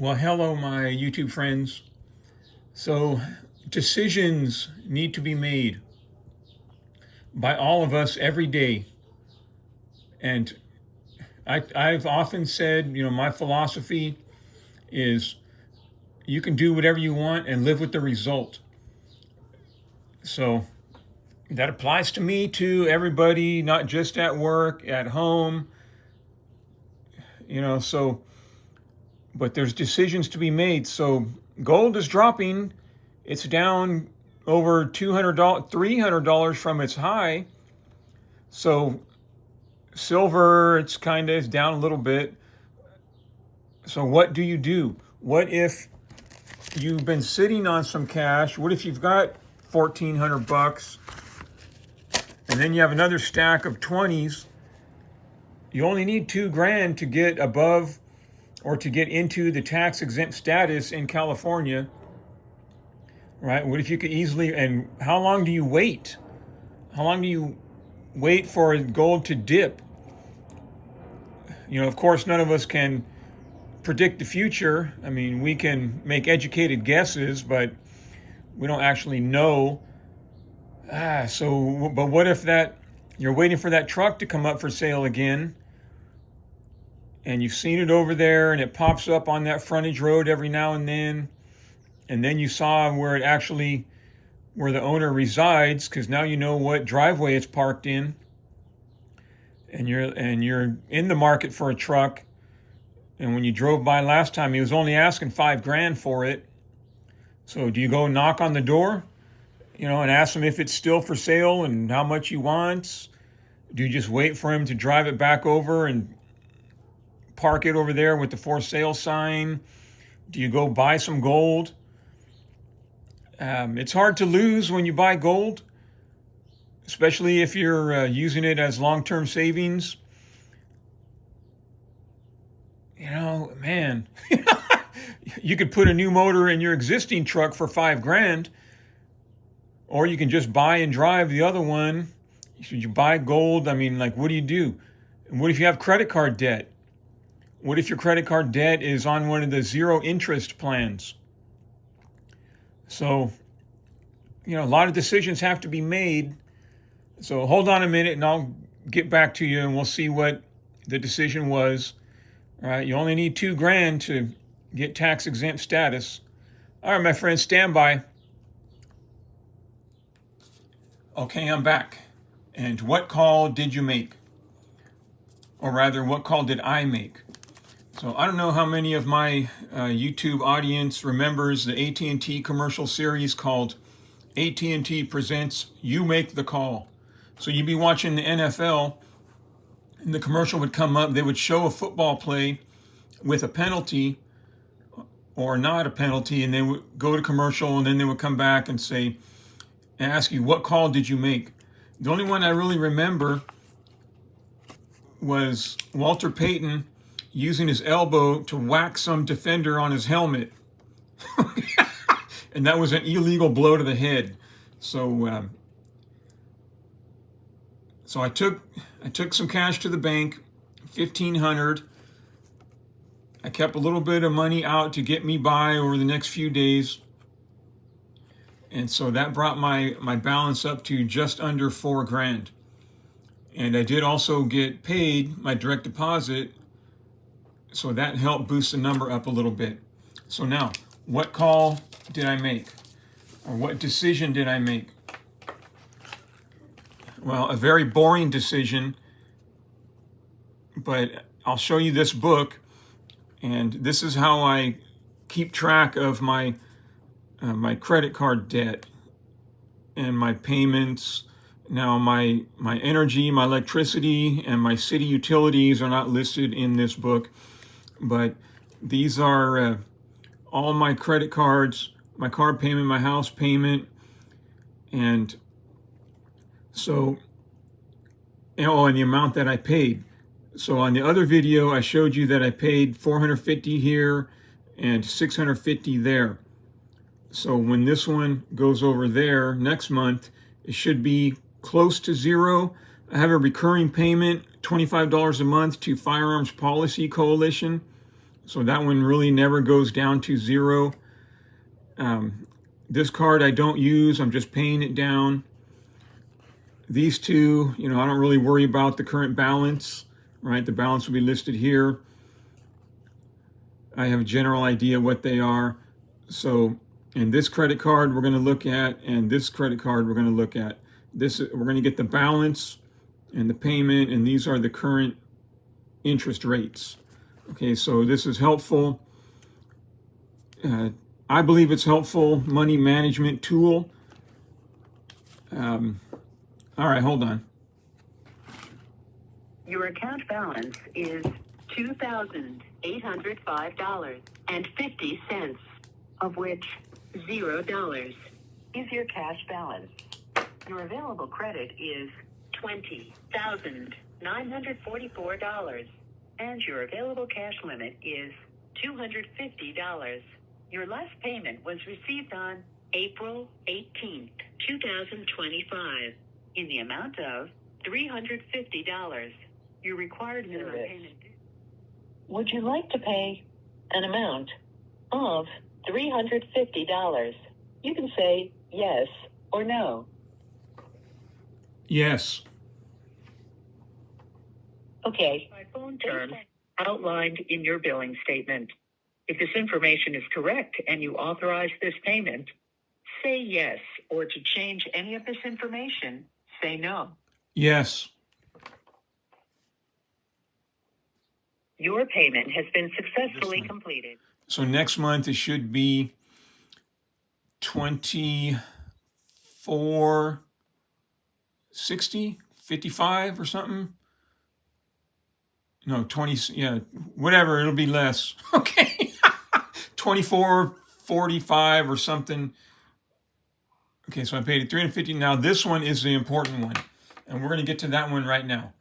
Well, hello, my YouTube friends. So, decisions need to be made by all of us every day. And I've often said, my philosophy is you can do whatever you want and live with the result. So, that applies to me, to everybody, not just at work, at home, so, but there's decisions to be made. So, gold is dropping. It's down over $200, $300 from its high. So silver, it's kind of down a little bit. So what do you do? What if you've been sitting on some cash? What if you've got 1,400 bucks and then you have another stack of 20s? You only need 2 grand to get above or to get into the tax exempt status in California, right? What if you could easily, and how long do you wait? How long do you wait for gold to dip? Of course, none of us can predict the future. I mean, we can make educated guesses, but we don't actually know. But what if you're waiting for that truck to come up for sale again, and you've seen it over there, and it pops up on that frontage road every now and then you saw where the owner resides, because now you know what driveway it's parked in, and you're in the market for a truck. And when you drove by last time, he was only asking 5 grand for it. So do you go knock on the door, and ask him if it's still for sale and how much he wants? Do you just wait for him to drive it back over and park it over there with the for sale sign? Do you go buy some gold? It's hard to lose when you buy gold, especially if you're using it as long-term savings. Man, you could put a new motor in your existing truck for 5 grand, or you can just buy and drive the other one. Should you buy gold? I mean, what do you do? And what if you have credit card debt? What if your credit card debt is on one of the 0 interest plans? So, a lot of decisions have to be made. So hold on a minute and I'll get back to you and we'll see what the decision was. All right, you only need 2 grand to get tax exempt status. All right, my friends, stand by. Okay, I'm back. And what call did you make? Or rather, what call did I make? So I don't know how many of my YouTube audience remembers the AT&T commercial series called AT&T Presents You Make the Call. So you'd be watching the NFL and the commercial would come up. They would show a football play with a penalty or not a penalty, and they would go to commercial, and then they would come back and ask you, what call did you make? The only one I really remember was Walter Payton using his elbow to whack some defender on his helmet. And that was an illegal blow to the head. So I took some cash to the bank, 1,500. I kept a little bit of money out to get me by over the next few days. And so that brought my balance up to just under 4 grand. And I did also get paid my direct deposit, so that helped boost the number up a little bit. So now, what call did I make? Or what decision did I make? Well, a very boring decision, but I'll show you this book, and this is how I keep track of my credit card debt and my payments. Now, my energy, my electricity, and my city utilities are not listed in this book, but these are all my credit cards, my car payment, my house payment, and so, and the amount that I paid. So on the other video, I showed you that I paid $450 here and $650 there. So when this one goes over there next month, it should be close to 0. I have a recurring payment, $25 a month, to Firearms Policy Coalition, So that one really never goes down to zero. This card I don't use, I'm just paying it down. These two, I don't really worry about the current balance, right? The balance will be listed here. I have a general idea what they are. So, and this credit card we're going to look at, and this credit card we're going to look at. We're going to get the balance and the payment, and these are the current interest rates. Okay, so this is helpful. I believe it's helpful money management tool. All right, hold on. Your account balance is $2,805.50, of which $0 is your cash balance. Your available credit is $20,944, and your available cash limit is $250. Your last payment was received on April 18th, 2025, in the amount of $350. Your required minimum payment. Would you like to pay an amount of $350? You can say yes or no. Yes. Okay. By phone terms outlined in your billing statement. If this information is correct and you authorize this payment, say yes, or to change any of this information, say no. Yes. Your payment has been successfully completed. So next month it should be 2460, 55 or something. No, 20, yeah, whatever, it'll be less. Okay. 2445 or something. Okay, so I paid $350. Now this one is the important one, and we're going to get to that one right now.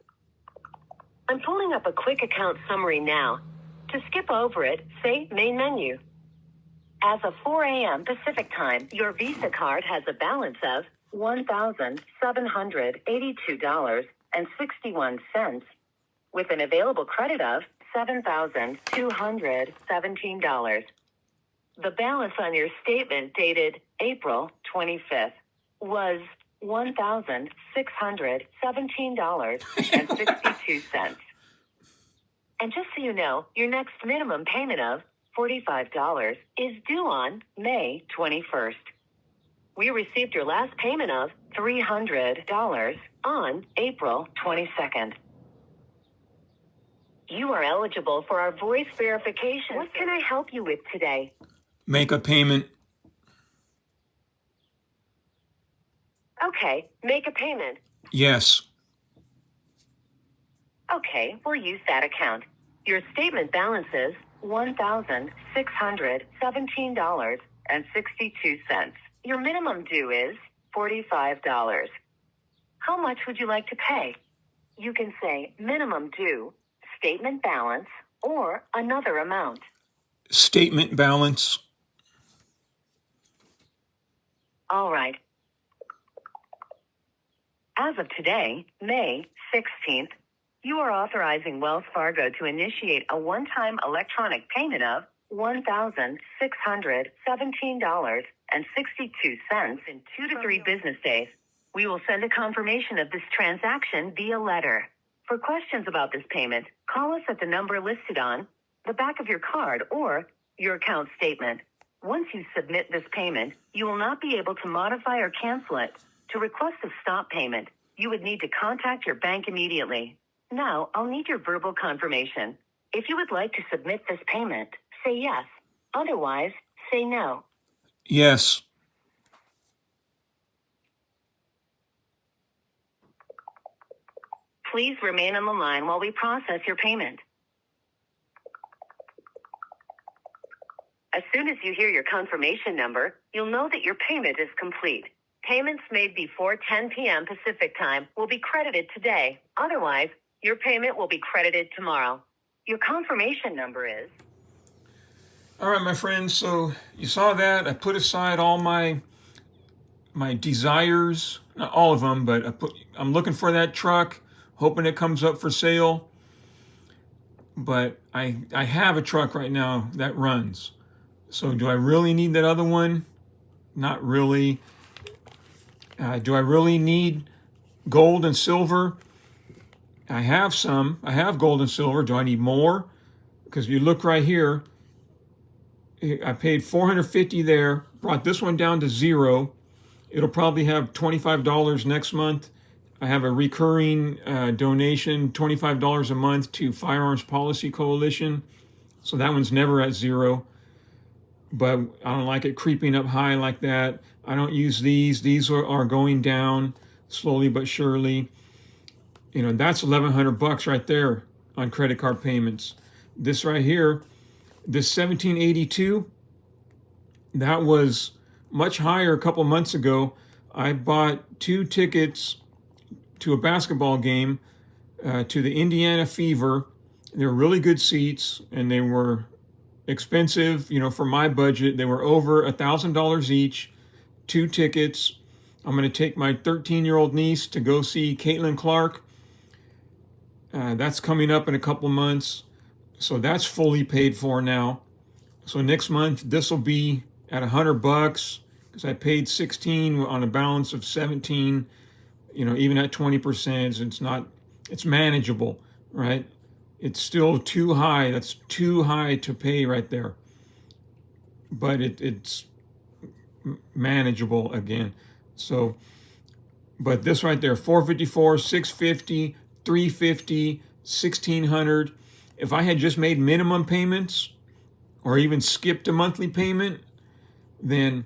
I'm pulling up a quick account summary now. To skip over it, say Main Menu. As of 4 a.m. Pacific Time, your Visa card has a balance of $1,782.61, with an available credit of $7,217. The balance on your statement dated April 25th was $1,617.62. And just so you know, your next minimum payment of $45 is due on May 21st. We received your last payment of $300 on April 22nd. You are eligible for our voice verification. What can I help you with today? Make a payment. Okay, make a payment. Yes. Okay, we'll use that account. Your statement balance is $1,617.62. Your minimum due is $45. How much would you like to pay? You can say minimum due, statement balance, or another amount. Statement balance. All right. As of today, May 16th, you are authorizing Wells Fargo to initiate a one-time electronic payment of $1,617.62 in 2 to 3 business days. We will send a confirmation of this transaction via letter. For questions about this payment, call us at the number listed on the back of your card or your account statement. Once you submit this payment, you will not be able to modify or cancel it. To request a stop payment, you would need to contact your bank immediately. Now, I'll need your verbal confirmation. If you would like to submit this payment, say yes. Otherwise, say no. Yes. Please remain on the line while we process your payment. As soon as you hear your confirmation number, you'll know that your payment is complete. Payments made before 10 p.m. Pacific Time will be credited today. Otherwise, your payment will be credited tomorrow. Your confirmation number is... All right, my friends, so you saw that. I put aside all my desires, not all of them, but I'm looking for that truck, hoping it comes up for sale. but I have a truck right now that runs. So do I really need that other one? Not really. Do I really need gold and silver? I have some. I have gold and silver. Do I need more? Because if you look right here, I paid $450 there, brought this one down to $0. It'll probably have $25 next month. I have a recurring donation, $25 a month to Firearms Policy Coalition. So that one's never at $0. But I don't like it creeping up high like that. I don't use these. These are going down slowly but surely. You know, that's $1,100 right there on credit card payments. This right here, this 1782, that was much higher a couple months ago. I bought 2 tickets to a basketball game to the Indiana Fever. They were really good seats, and they were expensive, you know, for my budget. They were over $1,000 each, 2 tickets. I'm going to take my 13-year-old niece to go see Caitlin Clark. That's coming up in a couple months. So that's fully paid for now. So next month, this will be at $100 because I paid 16 on a balance of 17. You know, even at 20%, it's manageable, right? It's still too high. That's too high to pay right there. But it's manageable again. So, but this right there, 454, 650, 350, 1600. If I had just made minimum payments or even skipped a monthly payment, then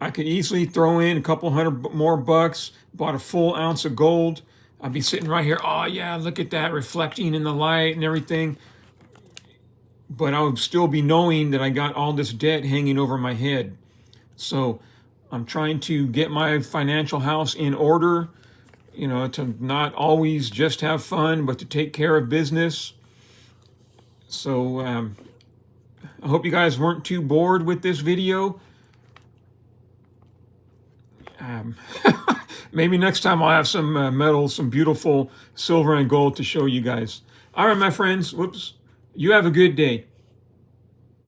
I could easily throw in a couple hundred more bucks, bought a full ounce of gold. I'd be sitting right here, oh yeah, look at that, reflecting in the light and everything. But I would still be knowing that I got all this debt hanging over my head. So I'm trying to get my financial house in order, you know, to not always just have fun, but to take care of business. So I hope you guys weren't too bored with this video. Maybe next time I'll have some metals, some beautiful silver and gold to show you guys. All right, my friends. Whoops. You have a good day.